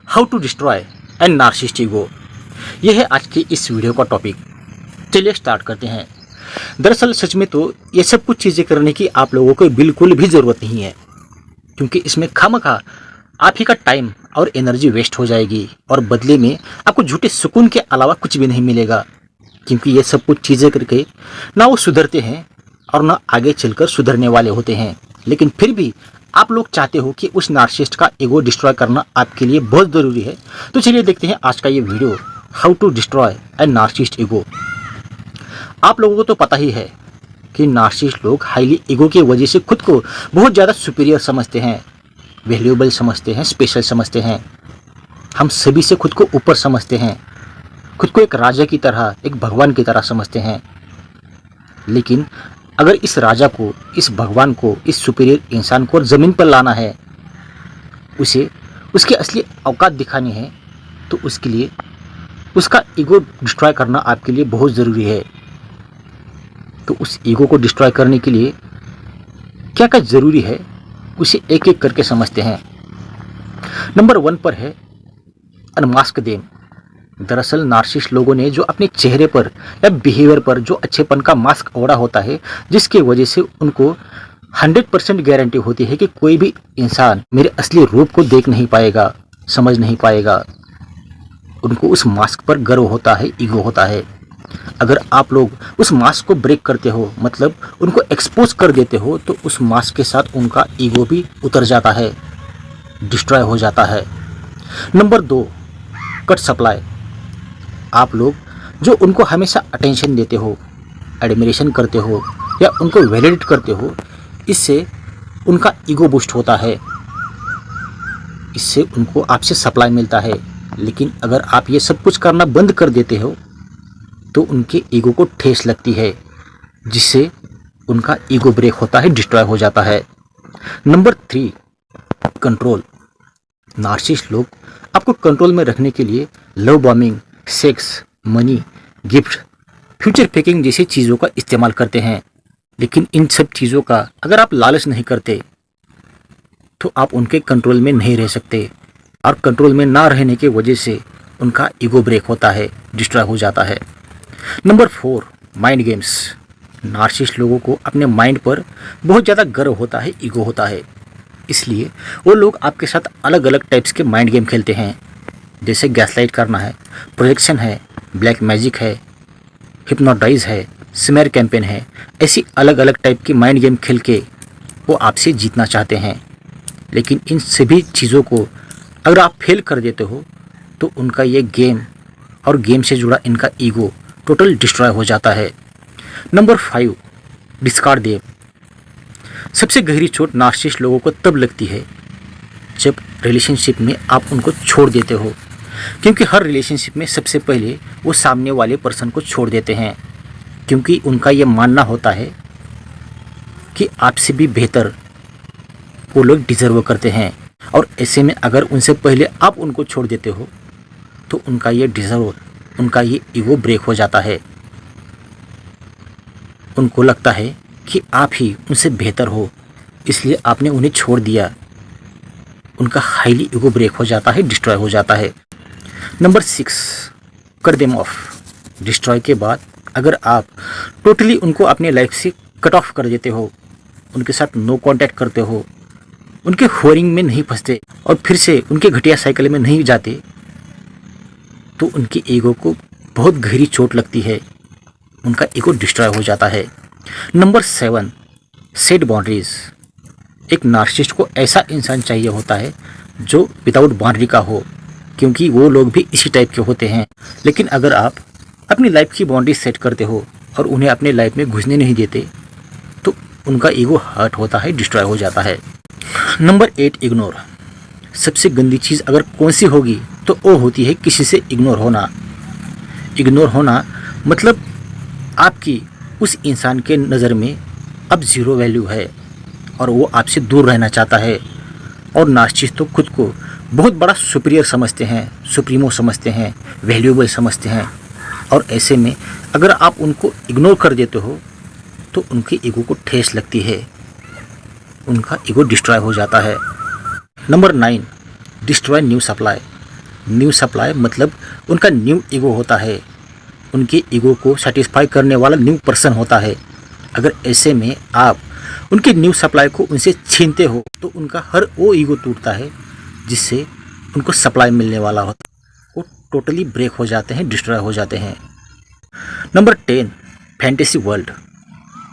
How to destroy an narcissist ego. यह है आज की इस वीडियो का टॉपिक। चलिए स्टार्ट करते हैं। दरअसल सच में तो ये सब कुछ चीज़ें करने की आप लोगों को बिल्कुल भी ज़रूरत नहीं है, क्योंकि इसमें खामखा आप ही का टाइम और एनर्जी वेस्ट हो जाएगी और बदले में आपको झूठे सुकून के अलावा कुछ भी नहीं मिलेगा। क्योंकि ये सब कुछ चीज़ें करके ना वो सुधरते हैं और ना आगे चलकर सुधरने वाले होते हैं, लेकिन फिर भी आप लोग चाहते हो कि उस नार्सिसिस्ट का ईगो डिस्ट्रॉय करना आपके लिए बहुत ज़रूरी है। तो चलिए देखते हैं आज का ये video, how to destroy an narcissist ego. आप लोगों को तो पता ही है कि नार्सिसिस्ट लोग हाईली ईगो की वजह से खुद को बहुत ज़्यादा सुपीरियर समझते हैं, वैल्यूएबल समझते हैं, स्पेशल समझते हैं। हम सभी से खुद को ऊपर समझते हैं, खुद को एक राजा की तरह, एक भगवान की तरह समझते हैं। लेकिन अगर इस राजा को, इस भगवान को, इस सुपीरियर इंसान को ज़मीन पर लाना है, उसे उसकी असली औकात दिखानी है, तो उसके लिए उसका ईगो डिस्ट्रॉय करना आपके लिए बहुत ज़रूरी है। तो उस ईगो को डिस्ट्रॉय करने के लिए क्या क्या ज़रूरी है, उसे एक एक करके समझते हैं। नंबर 1 पर है अनमास्क देम। दरअसल नार्सिसिस्ट लोगों ने जो अपने चेहरे पर या बिहेवियर पर जो अच्छेपन का मास्क ओढ़ा होता है, जिसकी वजह से उनको 100% गारंटी होती है कि कोई भी इंसान मेरे असली रूप को देख नहीं पाएगा, समझ नहीं पाएगा। उनको उस मास्क पर गर्व होता है, ईगो होता है। अगर आप लोग उस मास्क को ब्रेक करते हो, मतलब उनको एक्सपोज कर देते हो, तो उस मास्क के साथ उनका ईगो भी उतर जाता है, डिस्ट्रॉय हो जाता है। Number 2, cut supply. आप लोग जो उनको हमेशा अटेंशन देते हो, एडमिरेशन करते हो या उनको वैलिडेट करते हो, इससे उनका ईगो बूस्ट होता है, इससे उनको आपसे सप्लाई मिलता है। लेकिन अगर आप ये सब कुछ करना बंद कर देते हो तो उनके ईगो को ठेस लगती है, जिससे उनका ईगो ब्रेक होता है, डिस्ट्रॉय हो जाता है। Number 3, control. नार्सिसिस्ट लोग आपको कंट्रोल में रखने के लिए love bombing, sex, money, gift, future faking जैसी चीज़ों का इस्तेमाल करते हैं। लेकिन इन सब चीज़ों का अगर आप लालच नहीं करते तो आप उनके कंट्रोल में नहीं रह सकते, और कंट्रोल में ना रहने की वजह से उनका ईगो ब्रेक होता है, डिस्ट्रॉय हो जाता है। Number 4, mind games. नार्सिसिस्ट लोगों को अपने माइंड पर बहुत ज़्यादा गर्व होता है, ईगो होता है, इसलिए वो लोग आपके साथ अलग अलग टाइप्स के माइंड गेम खेलते हैं। जैसे गैसलाइट करना है, प्रोजेक्शन है, ब्लैक मैजिक है, हिप्नोटाइज है, स्मेयर कैंपेन है। ऐसी अलग अलग टाइप की माइंड गेम खेल के वो आपसे जीतना चाहते हैं। लेकिन इन सभी चीज़ों को अगर आप फेल कर देते हो तो उनका ये गेम और गेम से जुड़ा इनका ईगो टोटल डिस्ट्रॉय हो जाता है। Number 5, discard them. सबसे गहरी चोट नार्सिसिस्ट लोगों को तब लगती है जब रिलेशनशिप में आप उनको छोड़ देते हो, क्योंकि हर रिलेशनशिप में सबसे पहले वो सामने वाले पर्सन को छोड़ देते हैं, क्योंकि उनका ये मानना होता है कि आपसे भी बेहतर वो लोग डिजर्व करते हैं। और ऐसे में अगर उनसे पहले आप उनको छोड़ देते हो तो उनका ये डिजर्व, उनका ये ईगो ब्रेक हो जाता है। उनको लगता है कि आप ही उनसे बेहतर हो, इसलिए आपने उन्हें छोड़ दिया। उनका हाईली ईगो ब्रेक हो जाता है, डिस्ट्रॉय हो जाता है। Number 6, cut them of. Destroy के बाद अगर आप टोटली उनको अपने लाइफ से कट ऑफ कर देते हो, उनके साथ नो कांटेक्ट करते हो, उनके होरिंग में नहीं फंसते और फिर से उनके घटिया साइकिल में नहीं जाते, तो उनके ईगो को बहुत गहरी चोट लगती है, उनका ईगो डिस्ट्रॉय हो जाता है। Number 7, set boundaries. एक नार्सिसिस्ट को ऐसा इंसान चाहिए होता है जो विदाउट बाउंड्री का हो, क्योंकि वो लोग भी इसी टाइप के होते हैं। लेकिन अगर आप अपनी लाइफ की बाउंड्री सेट करते हो और उन्हें अपने लाइफ में घुसने नहीं देते तो उनका ईगो हर्ट होता है, डिस्ट्रॉय हो जाता है। Number 8, ignore. सबसे गंदी चीज़ अगर कौन सी होगी तो वो होती है किसी से इग्नोर होना। इग्नोर होना मतलब आपकी उस इंसान के नज़र में अब ज़ीरो वैल्यू है और वो आपसे दूर रहना चाहता है। और नार्सिसिस्ट तो खुद को बहुत बड़ा सुपीरियर समझते हैं, सुप्रीमो समझते हैं, वैल्यूएबल समझते हैं। और ऐसे में अगर आप उनको इग्नोर कर देते हो तो उनके ईगो को ठेस लगती है, उनका ईगो डिस्ट्रॉय हो जाता है। Number 9, destroy new supply. New supply मतलब उनका न्यू ईगो होता है, उनके ईगो को सेटिस्फाई करने वाला न्यू पर्सन होता है। अगर ऐसे में आप उनके न्यू सप्लाई को उनसे छीनते हो तो उनका हर वो ईगो टूटता है जिससे उनको सप्लाई मिलने वाला होता है। वो टोटली ब्रेक हो जाते हैं, डिस्ट्रॉय हो जाते हैं। Number 10, fantasy world.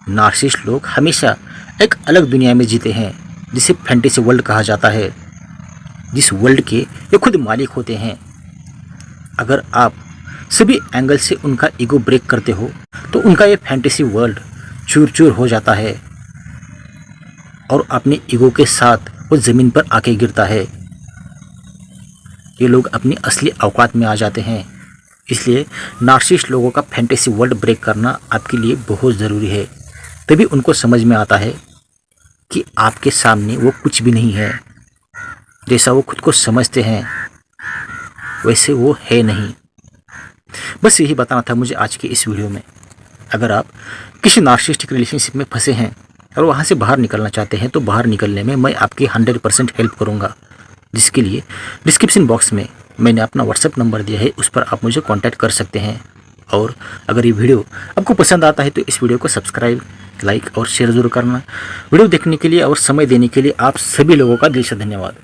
नार्सिसिस्ट लोग हमेशा एक अलग दुनिया में जीते हैं जिसे फैंटेसी वर्ल्ड कहा जाता है, जिस वर्ल्ड के ये खुद मालिक होते हैं। अगर आप सभी एंगल से उनका ईगो ब्रेक करते हो तो उनका ये फैंटेसी वर्ल्ड चूर चूर हो जाता है और अपने ईगो के साथ वो ज़मीन पर आके गिरता है। ये लोग अपनी असली औकात में आ जाते हैं। इसलिए नार्सिसिस्ट लोगों का फैंटेसी वर्ल्ड ब्रेक करना आपके लिए बहुत ज़रूरी है। तभी उनको समझ में आता है कि आपके सामने वो कुछ भी नहीं है। जैसा वो खुद को समझते हैं वैसे वो है नहीं। बस यही बताना था मुझे आज के इस वीडियो में। अगर आप किसी नार्सिसिस्टिक रिलेशनशिप में फंसे हैं और वहाँ से बाहर निकलना चाहते हैं तो बाहर निकलने में मैं आपकी 100% हेल्प करूँगा, जिसके लिए डिस्क्रिप्शन बॉक्स में मैंने अपना व्हाट्सएप नंबर दिया है, उस पर आप मुझे कांटेक्ट कर सकते हैं। और अगर ये वीडियो आपको पसंद आता है तो इस वीडियो को सब्सक्राइब, लाइक और शेयर ज़रूर करना। वीडियो देखने के लिए और समय देने के लिए आप सभी लोगों का दिल से धन्यवाद।